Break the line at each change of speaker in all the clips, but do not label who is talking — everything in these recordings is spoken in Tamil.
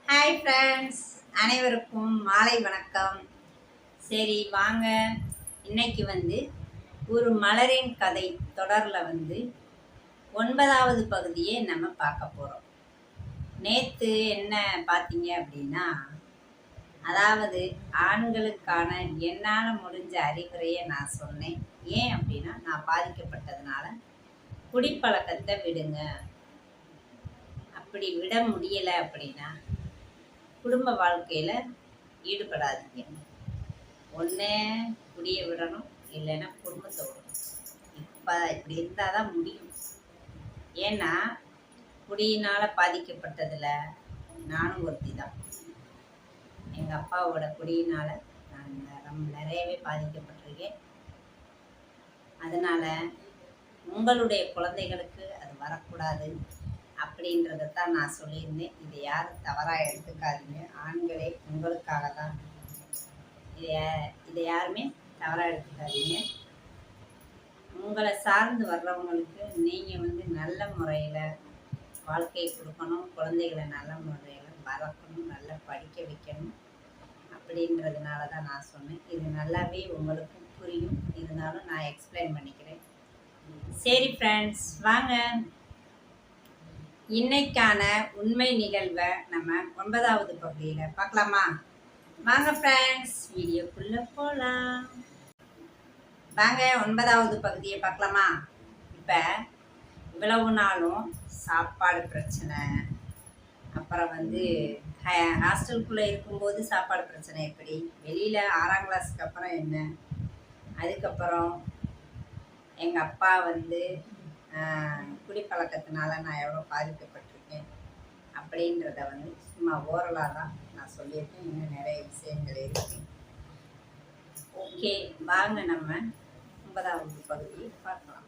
ஹாய் ஃப்ரெண்ட்ஸ், அனைவருக்கும் மாலை வணக்கம். சரி வாங்க, இன்னைக்கு ஒரு மலரின் கதை தொடரில் 9வது பகுதியை நம்ம பார்க்க போகிறோம். நேற்று என்ன பார்த்தீங்க அப்படின்னா, அதாவது ஆண்களுக்கான என்னால் முடிஞ்ச அறிவுரையை நான் சொன்னேன். ஏன் அப்படின்னா, நான் பாதிக்கப்பட்டதுனால குடிப்பழக்கத்தை விடுங்க, அப்படி விட முடியலை அப்படின்னா குடும்ப வாழ்க்கையில் ஈடுபடாதீங்க. ஒன்று குடியை விடணும், இல்லைன்னா குடும்பத்தை விடணும். இப்படி இருந்தால் தான் முடியும். ஏன்னா குடியினால் பாதிக்கப்பட்டதில் நானும் ஒருத்தி தான். எங்கள் அப்பாவோட குடியினால் நான் நிறையவே பாதிக்கப்பட்டிருக்கேன். அதனால் உங்களுடைய குழந்தைகளுக்கு அது வரக்கூடாது அப்படின்றதான் நான் சொல்லியிருந்தேன். இதை யாரும் தவறாக எடுத்துக்காதீங்க. ஆண்களே உங்களுக்காக தான். இதை யாருமே தவறாக எடுத்துக்காதீங்க. உங்களை சார்ந்து வர்றவங்களுக்கு நீங்கள் நல்ல முறையில் வாழ்க்கையை கொடுக்கணும், குழந்தைகளை நல்ல முறையில் வளர்க்கணும், நல்லா படிக்க வைக்கணும். அப்படின்றதுனால தான் நான் சொன்னேன். இது நல்லாவே உங்களுக்கும் புரியும். இருந்தாலும் நான் எக்ஸ்பிளைன் பண்ணிக்கிறேன். சரி ஃப்ரெண்ட்ஸ், வாங்க இன்னைக்கான உண்மை நிகழ்வை நம்ம 9வது பகுதியில் பார்க்கலாமா? வாங்க ஃப்ரெண்ட்ஸ், வீடியோக்குள்ளே போகலாம். வாங்க 9வது பகுதியை பார்க்கலாமா? இப்போ இவ்வளவு நாளும் சாப்பாடு பிரச்சனை, அப்புறம் ஹாஸ்டலுக்குள்ளே இருக்கும்போது சாப்பாடு பிரச்சனை எப்படி, வெளியில் 6ஆம் கிளாஸுக்கு அப்புறம் என்ன, அதுக்கப்புறம் எங்கள் அப்பா குடிப்பழக்கத்தினால நான் எவ்வளோ பாதிக்கப்பட்டிருக்கேன் அப்படின்றத சும்மா ஓரலாக தான் நான் சொல்லியிருக்கேன். இன்னும் நிறைய விஷயங்கள் இருக்கு. ஓகே, வாங்க நம்ம 9வது பகுதியை பார்க்கலாம்.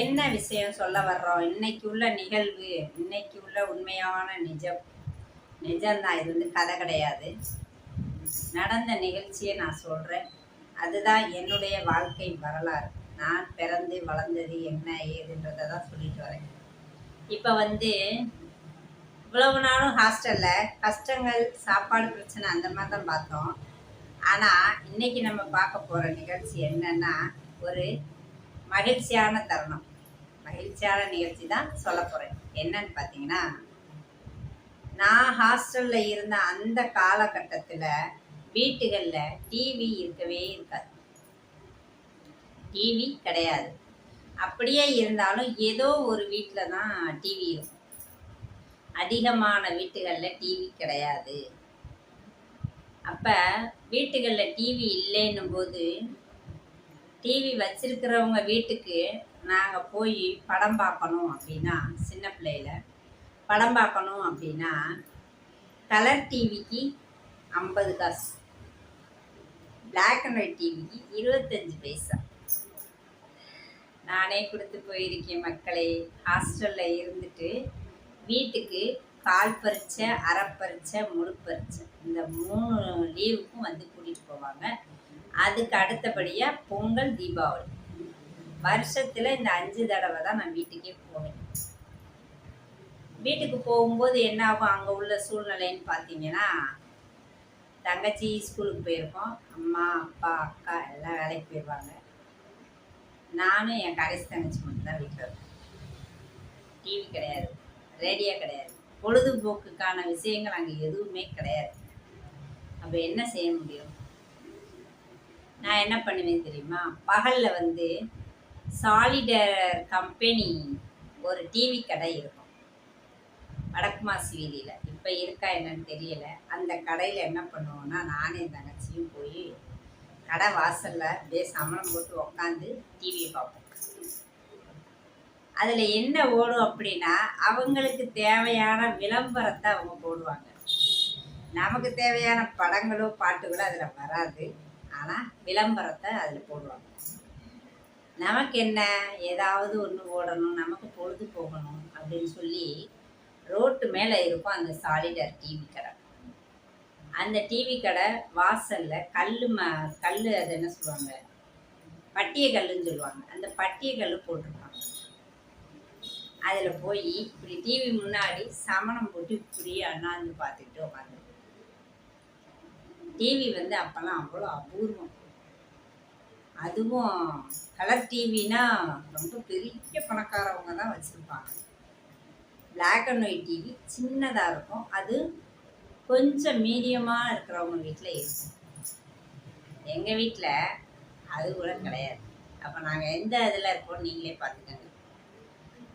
என்ன விஷயம் சொல்ல வர்றோம்? இன்னைக்கு உள்ள நிகழ்வு, இன்னைக்கு உள்ள உண்மையான நிஜம்தான். இது கதை கிடையாது, நடந்த நிகழ்ச்சியை நான் சொல்கிறேன். அதுதான் என்னுடைய வாழ்க்கை வரலாறு. நான் பிறந்து வளர்ந்தது என்ன ஏதுன்றதை தான் சொல்லிட்டு வரேன். இப்போ இவ்வளவு நாளும் ஹாஸ்டலில் கஷ்டங்கள், சாப்பாடு பிரச்சனை அந்த மாதிரி தான் பார்த்தோம். ஆனால் இன்னைக்கு நம்ம பார்க்க போகிற நிகழ்ச்சி என்னன்னா, ஒரு மகிழ்ச்சியான தருணம், மகிழ்ச்சியான நிகழ்ச்சி தான் சொல்ல போகிறேன். என்னன்னு பார்த்தீங்கன்னா, நான் ஹாஸ்டலில் இருந்த அந்த காலகட்டத்தில் வீட்டுகளில் டிவி இருக்கவே இருக்காது. டிவி கிடையாது. அப்படியே இருந்தாலும் ஏதோ ஒரு வீட்டில் தான் டிவி இருக்கும். அதிகமான வீட்டுகளில் டிவி கிடையாது. அப்போ வீட்டுகளில் டிவி இல்லைன்னும் போது, டிவி வச்சிருக்கிறவங்க வீட்டுக்கு நாங்கள் போய் படம் பார்க்கணும் அப்படின்னா, சின்ன பிள்ளையில படம் பார்க்கணும் அப்படின்னா கலர் டிவிக்கு 50 காசு, பிளாக் அண்ட் ஒயிட் டிவிக்கு 25 பைசா நானே கொடுத்து போயிருக்கேன் மக்களே. ஹாஸ்டலில் இருந்துட்டு வீட்டுக்கு கால் பரீட்சை, அரை பரீட்சை, முழு பரீட்சை, இந்த 3 லீவுக்கும் கூட்டிகிட்டு போவாங்க. அதுக்கு அடுத்தபடியாக பொங்கல், தீபாவளி, வருஷத்தில் இந்த 5 தடவை தான் நான் வீட்டுக்கே போவேன். வீட்டுக்கு போகும்போது என்ன ஆகும், அங்கே உள்ள சூழ்நிலைன்னு பார்த்தீங்கன்னா, தங்கச்சி ஸ்கூலுக்கு போயிருக்கோம், அம்மா அப்பா அக்கா எல்லாம் வேலைக்கு போயிடுவாங்க. நானும் என் கடைசி தங்கச்சி மட்டும்தான் வீட்டில் இருக்கேன். டிவி கிடையாது, ரேடியோ கிடையாது, பொழுதுபோக்குக்கான விஷயங்கள் அங்கே எதுவுமே கிடையாது. அப்போ என்ன செய்ய முடியும்? நான் என்ன பண்ணுவேன் தெரியுமா? பகலில் சாலிடர் கம்பெனி ஒரு டிவி கடை இருக்கும் வடக்குமாசி வீதியில். இப்போ இருக்கா என்னன்னு தெரியலை. அந்த கடையில் என்ன பண்ணுவோன்னா, நானே என் தங்கச்சியும் போய் கடை வாசலில் அப்படியே சமணம் போட்டு உக்காந்து டிவியை பார்ப்போம். அதில் என்ன ஓடும் அப்படின்னா, அவங்களுக்கு தேவையான விளம்பரத்தை அவங்க போடுவாங்க. நமக்கு தேவையான படங்களோ பாட்டுகளோ அதில் வராது, ஆனால் விளம்பரத்தை அதில் போடுவாங்க. நமக்கு என்ன, ஏதாவது ஒன்று ஓடணும், நமக்கு பொழுது போகணும் அப்படின்னு சொல்லி ரோட்டு மேலே இருக்கும் அந்த சாலிடர் டிவி கடை. அந்த டிவி கடை வாசலில் கல் அது என்ன சொல்லுவாங்க, பட்டிய கல்லுன்னு சொல்லுவாங்க. அந்த பட்டிய கல் போட்டிருப்பாங்க. அதில் போய் இப்படி டிவி முன்னாடி சமணம் போட்டு இப்படி அண்ணாந்து பார்த்துக்கிட்டு உட்காந்து. டிவி வந்து அப்போல்லாம் அவ்வளோ அபூர்வம். அதுவும் கலர் டிவினா ரொம்ப பெரிய பணக்காரவங்க தான் வச்சுருப்பாங்க. பிளாக் அண்ட் ஒயிட் டிவி சின்னதாக இருக்கும். அது கொஞ்சம் மீடியமாக இருக்கிறவங்க வீட்டில் இருக்கும். எங்கள் வீட்டில் அது கூட கிடையாது. அப்போ நாங்கள் எந்த இதில் இருப்போம் நீங்களே பார்த்துக்கோங்க.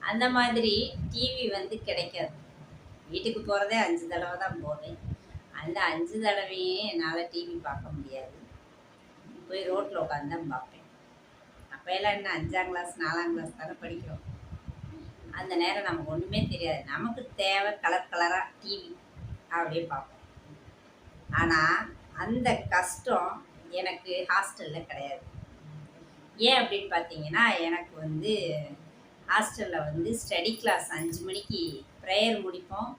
அந்த மாதிரி டிவி வந்து கிடைக்காது. வீட்டுக்கு போகிறதே 5 தடவை தான் போவேன். அந்த 5 தடவையும் என்னால் டிவி பார்க்க முடியாது. போய் ரோட்டில் உட்காந்து தான் பார்ப்பேன். அப்போ எல்லாம் என்ன 5ஆம் கிளாஸ் 4ஆம் கிளாஸ் தானே படிக்கிறோம். அந்த நேரம் நமக்கு ஒன்றுமே தெரியாது. நமக்கு தேவை கலர் கலராக டிவி அப்படியே பார்ப்போம். ஆனால் அந்த கஷ்டம் எனக்கு ஹாஸ்டலில் கிடையாது. ஏன் அப்படின்னு பார்த்தீங்கன்னா, எனக்கு வந்து ஹாஸ்டலில் வந்து ஸ்டடி கிளாஸ் 5 மணிக்கு ப்ரேயர் முடிப்போம்.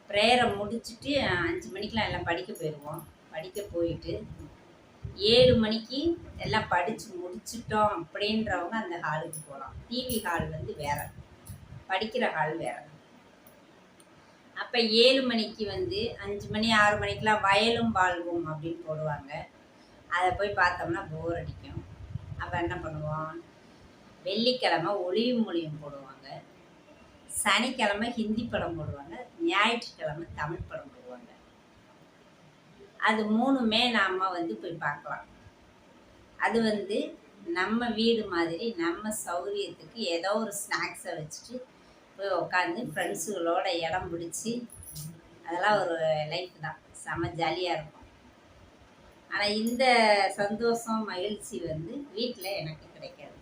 ப்ரேயரை முடிச்சுட்டு 5 மணிக்கெலாம் எல்லாம் படிக்க போயிடுவோம். படிக்க போயிட்டு 7 மணிக்கு எல்லாம் படித்து முடிச்சிட்டோம் அப்படின்றவங்க அந்த ஹாலுக்கு போகலாம். டிவி ஹால் வந்து வேறு, படிக்கிற ஹால் வேறு. அப்போ 7 மணிக்கு வந்து 5 மணி 6 மணிக்கெலாம் வயலும் வாழ்வும் அப்படின்னு போடுவாங்க. அதை போய் பார்த்தோம்னா போர் அடிக்கும். அப்போ என்ன பண்ணுவோம், வெள்ளிக்கிழமை ஒளியும் மொழியும் போடுவாங்க, சனிக்கிழமை ஹிந்தி படம் போடுவாங்க, ஞாயிற்றுக்கிழமை தமிழ் படம் போடுவாங்க. அது 3மே நாம் வந்து போய் பார்க்கலாம். அது வந்து நம்ம வீடு மாதிரி நம்ம சௌகரியத்துக்கு ஏதோ ஒரு ஸ்நாக்ஸை வச்சுட்டு போய் உட்காந்து ஃப்ரெண்ட்ஸுகளோட இடம் பிடிச்சி, அதெல்லாம் ஒரு லைஃப் தான், செம்ம ஜாலியாக இருக்கும். ஆனால் இந்த சந்தோஷம் மகிழ்ச்சி வந்து வீட்டில் எனக்கு கிடைக்காது.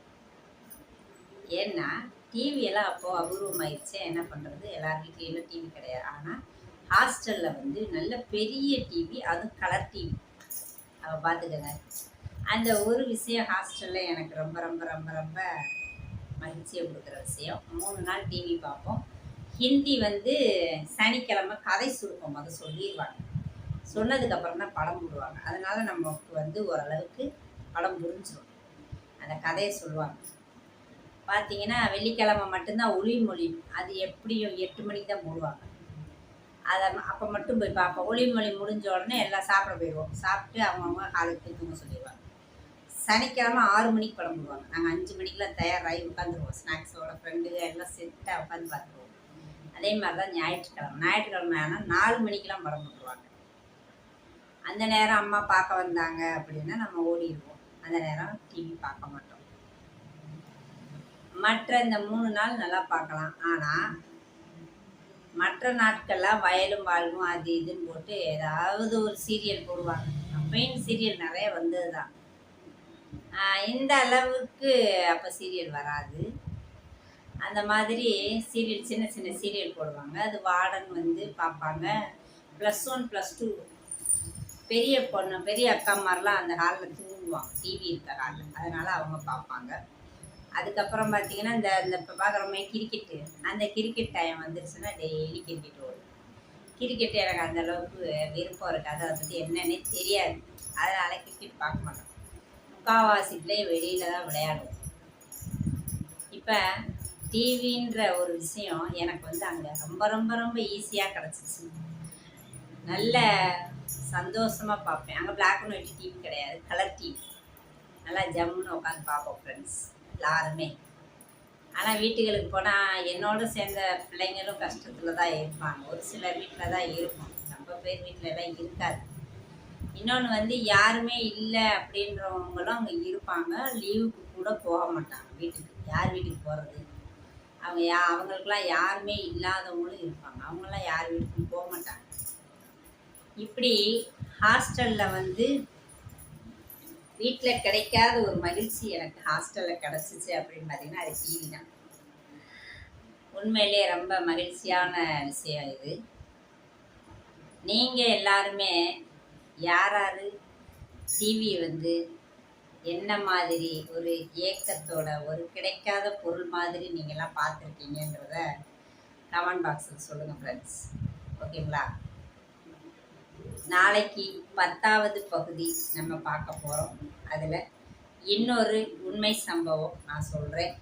ஏன்னா டிவியெல்லாம் அப்போது அபூர்வமாயிடுச்சு. என்ன பண்ணுறது, எல்லார் வீட்லேயும் டிவி கிடையாது. ஆனால் ஹாஸ்டலில் வந்து நல்ல பெரிய டிவி, அதுவும் கலர் டிவி. அவள் பார்த்துக்கங்க. அந்த ஒரு விஷயம் ஹாஸ்டலில் எனக்கு ரொம்ப ரொம்ப ரொம்ப ரொம்ப மகிழ்ச்சியை கொடுக்குற விஷயம். 3 நாள் டிவி பார்ப்போம். ஹிந்தி வந்து சனிக்கிழமை கதை சுருக்கம் அதை சொல்லிடுவாங்க. சொன்னதுக்கப்புறம் தான் படம் போடுவாங்க. அதனால் நமக்கு வந்து ஓரளவுக்கு படம் புரிஞ்சிடும். அந்த கதையை சொல்லுவாங்க. பார்த்தீங்கன்னா வெள்ளிக்கிழமை மட்டும்தான் ஒளிமொழி. அது எப்படியும் 8 மணிக்கு தான் போடுவாங்க. அதை அப்போ மட்டும் போய் பார்ப்போம். ஒளிமொழி முடிஞ்ச உடனே எல்லாம் சாப்பிட போயிடுவோம். சாப்பிட்டு அவங்கவுங்க ஹாலுக்கு தூங்க சொல்லிடுவாங்க. சனிக்கிழமை 6 மணிக்கு படம் போடுவாங்க. நாங்கள் 5 மணிக்கெலாம் தயாராகி உட்காந்துருவோம். ஸ்நாக்ஸோட ஃப்ரெண்டுங்க எல்லாம் செட்டாக உட்காந்து பார்த்துருவோம். அதே மாதிரி தான் ஞாயிற்றுக்கிழமை ஆனால் 4 மணிக்கெலாம் படம் போட்டுருவாங்க. அந்த நேரம் அம்மா பார்க்க வந்தாங்க அப்படின்னா நம்ம ஓடிடுவோம். அந்த நேரம் டிவி பார்க்க மாட்டோம். மற்ற இந்த 3 நாள் நல்லா பார்க்கலாம். ஆனால் மற்ற நாட்கள்லாம் வயலும் வாழ்வும் அது இதுன்னு போட்டு ஏதாவது ஒரு சீரியல் போடுவாங்க. அப்பயும் சீரியல் நிறைய வந்தது தான். இந்த அளவுக்கு அப்போ சீரியல் வராது. அந்த மாதிரி சீரியல் சின்ன சின்ன சீரியல் போடுவாங்க. அது வார்டன் வந்து பார்ப்பாங்க. +1 +2 பெரிய பொண்ணு பெரிய அக்காமாரெலாம் அந்த ஹாலில் தூங்குவாங்க, டிவி இருக்கிற ஹாலில். அதனால் அவங்க பார்ப்பாங்க. அதுக்கப்புறம் பார்த்தீங்கன்னா இந்த இப்போ பார்க்குறோமே கிரிக்கெட்டு, அந்த கிரிக்கெட் டைம் வந்துருச்சுன்னா டெய்லி கிரிக்கெட் ஓடும். கிரிக்கெட்டு எனக்கு அந்தளவுக்கு விருப்பம் இருக்காது. அதை பற்றி என்னன்னே தெரியாது. அதனால் கிரிக்கெட் பார்க்க மாட்டோம். முக்கால்வாசிலே வெளியில் தான் விளையாடுவோம். இப்போ டிவின்ற ஒரு விஷயம் எனக்கு வந்து அங்கே ரொம்ப ரொம்ப ரொம்ப ஈஸியாக கிடச்சிச்சு. நல்ல சந்தோஷமாக பார்ப்பேன். அங்கே பிளாக் அண்ட் ஒயிட் டிவி கிடையாது, கலர் டிவி. நல்லா ஜம்முன்னு உட்காந்து பார்ப்போம் ஃப்ரெண்ட்ஸ் எல்லாருமே. ஆனால் வீட்டுகளுக்கு போனால் என்னோட சேர்ந்த பிள்ளைங்களும் கஷ்டத்தில் தான் இருப்பாங்க. ஒரு சிலர் வீட்டில் தான் இருக்கும், ரொம்ப பேர் வீட்டில் எல்லாம் இருக்காது. இன்னொன்று வந்து யாருமே இல்லை அப்படின்றவங்களும் அங்கே இருப்பாங்க. லீவுக்கு கூட போக மாட்டாங்க வீட்டுக்கு. யார் வீட்டுக்கு போகிறது? அவங்களுக்கெல்லாம் யாருமே இல்லாதவங்களும் இருப்பாங்க. அவங்களாம் யார் வீட்டுக்கும் போக மாட்டாங்க. இப்படி ஹாஸ்டலில் வந்து வீட்டில் கிடைக்காத ஒரு மகிழ்ச்சி எனக்கு ஹாஸ்டலில் கிடச்சிச்சு அப்படின்னு பார்த்தீங்கன்னா அது டிவி தான். உண்மையிலே ரொம்ப மகிழ்ச்சியான விஷயம் இது. நீங்கள் எல்லாருமே யார் யார் டிவியை வந்து என்ன மாதிரி ஒரு ஏக்கத்தோட ஒரு கிடைக்காத பொருள் மாதிரி நீங்கள்லாம் பார்த்துருக்கீங்கன்றத கமெண்ட் பாக்ஸில் சொல்லுங்கள் ஃப்ரெண்ட்ஸ். ஓகேங்களா? நாளைக்கு 10வது பகுதி நம்ம பார்க்க போகிறோம். அதில் இன்னொரு உண்மை சம்பவம் நான் சொல்கிறேன்.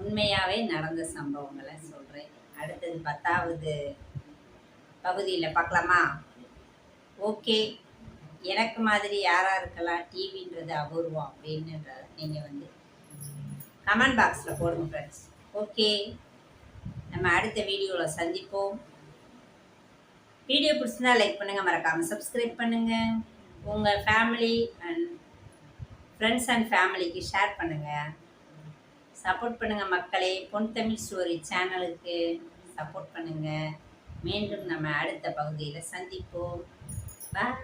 உண்மையாகவே நடந்த சம்பவங்களை சொல்கிறேன். அடுத்தது 10வது பகுதியில் பார்க்கலாமா? ஓகே, எனக்கு மாதிரி யாராருக்கெல்லாம் டிவின்றது அபூர்வம் அப்படின்னுன்றத நீங்கள் வந்து கமெண்ட் பாக்ஸில் போடுங்க ஃப்ரெண்ட்ஸ். ஓகே, நம்ம அடுத்த வீடியோவில் சந்திப்போம். வீடியோ பிடிச்சிருந்தா லைக் பண்ணுங்கள், மறக்காமல் சப்ஸ்கிரைப் பண்ணுங்கள். உங்கள் ஃபேமிலி அண்ட் ஃப்ரெண்ட்ஸ் அண்ட் ஃபேமிலிக்கு ஷேர் பண்ணுங்கள். சப்போர்ட் பண்ணுங்கள் மக்களே. பொன் தமிழ் ஸ்டோரி சேனலுக்கு சப்போர்ட் பண்ணுங்கள். மீண்டும் நம்ம அடுத்த பகுதியில் சந்திப்போம். பாய்.